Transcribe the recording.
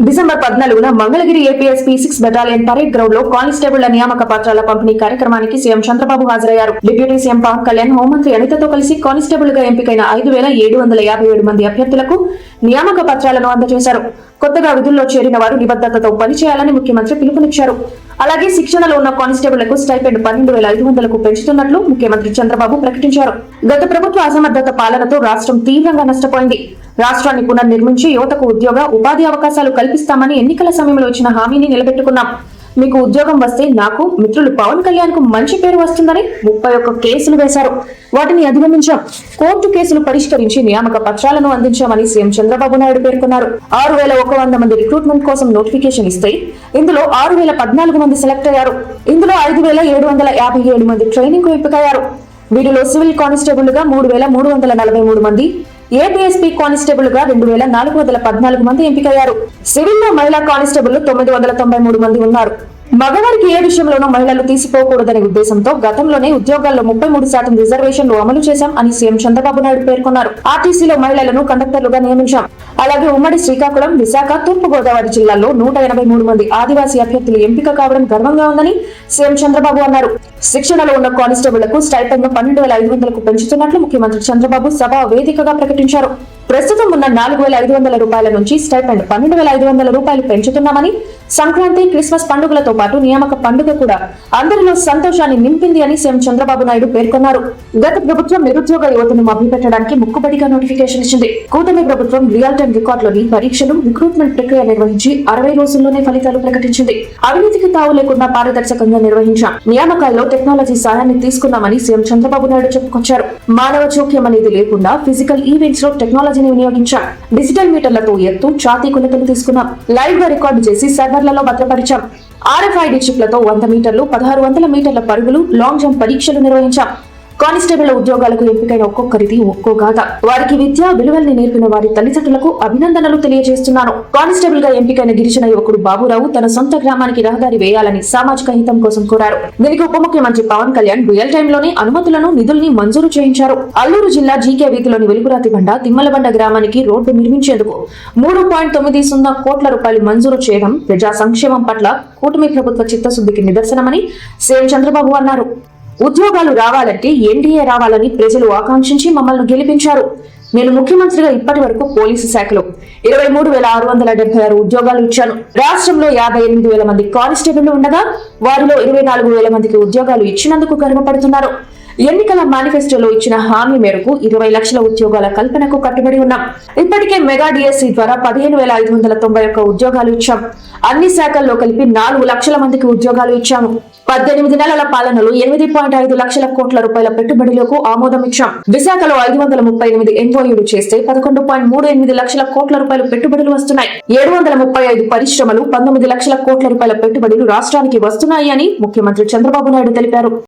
December 14న Mangalagiri APSP 6 battalion parade ground లో కానిస్టేబుళ్ల నియామక పత్రాల పంపిణీ కార్యక్రమానికి సీఎం చంద్రబాబు హాజరయ్యారు. డిప్యూటీ సీఎం పవన్ కళ్యాణ్, హోంమంత్రి అనితతో కలిసి కానిస్టేబుల్ గా ఎంపికైన 5,757 మంది అభ్యర్థులకు నియామక పత్రాలను అందజేశారు. కొత్తగా విధుల్లో చేరిన వారు నిబద్ధతతో పనిచేయాలని ముఖ్యమంత్రి పిలుపునిచ్చారు. అలాగే శిక్షణలో ఉన్న కానిస్టేబుళ్లకు స్టైపెండ్ 12,500కు పెంచుతున్నట్లు ముఖ్యమంత్రి చంద్రబాబు ప్రకటించారు. గత ప్రభుత్వ అసమర్థత పాలనతో రాష్ట్రం తీవ్రంగా నష్టపోయింది. రాష్ట్రాన్ని పునర్నిర్మించి యువతకు ఉద్యోగ ఉపాధి అవకాశాలు కల్పిస్తామని ఎన్నికల సమయంలో ఇచ్చిన హామీని నిలబెట్టుకున్నాం. మీకు ఉద్యోగం వస్తే నాకు, మిత్రులు పవన్ కళ్యాణ్ కు మంచి పేరు వస్తుందని 31 కేసులు వేశారు. వాటిని అధిగమించాం. కోర్టు కేసులు పరిష్కరించి నియామక పత్రాలను అందించామని సీఎం చంద్రబాబు నాయుడు పేర్కొన్నారు. 6,100 మంది రిక్రూట్మెంట్ కోసం నోటిఫికేషన్ ఇస్తే ఇందులో 6,014 మంది సెలెక్ట్ అయ్యారు. ఇందులో 5,757 మంది ట్రైనింగ్ కు ఎంపికయ్యారు. వీటిలో సివిల్ కానిస్టేబుల్ గా 3,343 మంది, ఏపీఎస్పీ కానిస్టేబుల్ గా 2,414 మంది ఎంపికయ్యారు. సివిల్ లో మహిళా కానిస్టేబుల్ 993 మంది ఉన్నారు. మగవారికి ఏ విషయంలోనూ మహిళలు తీసిపోకూడదనే ఉద్దేశంతో గతంలోనే ఉద్యోగాల్లో 33% రిజర్వేషన్లు అమలు చేశాం అని సీఎం చంద్రబాబు నాయుడు పేర్కొన్నారు. ఆర్టీసీలో మహిళలను కండక్టర్లుగా నియమించాం. అలాగే ఉమ్మడి శ్రీకాకుళం, విశాఖ, తూర్పు గోదావరి జిల్లాల్లో 183 మంది ఆదివాసీ అభ్యర్థులు ఎంపిక కావడం గర్వంగా ఉందని సీఎం చంద్రబాబు అన్నారు. శిక్షణలో ఉన్న కానిస్టేబుళ్లకు స్టైపెండ్ 12,500కు పెంచుతున్నట్లు ముఖ్యమంత్రి చంద్రబాబు సభ వేదికగా ప్రకటించారు. ప్రస్తుతం ఉన్న 4,500 రూపాయల నుంచి స్టైపెండ్ 12,500 రూపాయలు పెంచుతున్నామని, సంక్రాంతి, క్రిస్మస్ పండుగలతో పాటు నియామక పండుగ కూడా అందరిలో సంతోషాన్ని నింపింది అని సీఎం చంద్రబాబు నాయుడు పేర్కొన్నారు. గత ప్రభుత్వం నిరుద్యోగ యువతను మభ్యపెట్టడానికి ముక్కుబడిగా నోటిఫికేషన్ ఇచ్చింది. కూటమి ప్రభుత్వం రియల్ టైం రికార్డులోని పరీక్షలు, రిక్రూట్మెంట్ ప్రక్రియ నిర్వహించి 60 రోజుల్లోనే ఫలితాలు ప్రకటించింది. అవినీతికి తావు లేకుండా పారదర్శకంగా నిర్వహించాం. నియామకాల్లో టెక్నాలజీ సాయాన్ని తీసుకున్నామని సీఎం చంద్రబాబు నాయుడు చెప్పుకొచ్చారు. మానవ జోక్యం అనేది లేకుండా ఫిజికల్ ఈవెంట్స్ లో టెక్నాలజీని వినియోగించాం. డిజిటల్ మీటర్లతో ఎత్తు, ఛాతీ కొలతలు తీసుకున్నాం. లైవ్ గా రికార్డు చేసి సర్వర్లలో భద్రపరిచాం. RFID చిప్లతో 100 మీటర్లు, 1600 మీటర్ల పరుగులు, లాంగ్ జంప్ పరీక్షలు నిర్వహించాం. కానిస్టేబుల్ ఉద్యోగాలకు ఎంపికైన ఒక్కొక్కరిది ఒక్కో గాథ. వారికి విద్యా విలువల్ని నేర్పిన వారి తల్లిదండ్రులకు అభినందనలు తెలియజేస్తున్నాను. కానిస్టేబుల్ గా ఎంపికైన గిరిజన యువకుడు బాబురావు తన సొంత గ్రామానికి రహదారి వేయాలని సామాజిక హితం కోసం కోరారు. దీనికి ఉప ముఖ్యమంత్రి పవన్ కళ్యాణ్ రియల్ టైమ్ లోనే అనుమతులను, నిధుల్ని మంజూరు చేయించారు. అల్లూరు జిల్లా జీకే వీధిలోని వెలుగురాతి బండ, తిమ్మలబండ గ్రామానికి రోడ్డు నిర్మించేందుకు 3.90 కోట్ల రూపాయలు మంజూరు చేయడం ప్రజా సంక్షేమం పట్ల కూటమి ప్రభుత్వ చిత్తశుద్ధికి నిదర్శనమని సీఎం చంద్రబాబు అన్నారు. ఉద్యోగాలు రావాలంటే ఎన్డీఏ రావాలని ప్రజలు ఆకాంక్షించి మమ్మల్ని గెలిపించారు. నేను ముఖ్యమంత్రిగా ఇప్పటి వరకు పోలీసు శాఖలో 23,676 ఉద్యోగాలు ఇచ్చాను. రాష్ట్రంలో 58,000 మంది కానిస్టేబుళ్లు ఉండగా వారిలో 24,000 మందికి ఉద్యోగాలు ఇచ్చినందుకు గర్వపడుతున్నారు. ఎన్నికల మేనిఫెస్టోలో ఇచ్చిన హామీ మేరకు 20 లక్షల ఉద్యోగాల కల్పనకు కట్టుబడి ఉన్నాం. ఇప్పటికే మెగా డిఎస్సి ద్వారా 15,591 ఉద్యోగాలు ఇచ్చాం. అన్ని శాఖల్లో కలిపి 4 లక్షల మందికి ఉద్యోగాలు ఇచ్చాము. 18 నెలల పాలనలో 8.5 లక్షల కోట్ల రూపాయల పెట్టుబడులకు ఆమోదం ఇచ్చాం. విశాఖలో 538 ఎంఓయూలు చేస్తే 11.38 లక్షల కోట్ల రూపాయల పెట్టుబడులు వస్తున్నాయి. 735 పరిశ్రమలు, 19 లక్షల కోట్ల రూపాయల పెట్టుబడులు రాష్ట్రానికి వస్తున్నాయి అని ముఖ్యమంత్రి చంద్రబాబు నాయుడు తెలిపారు.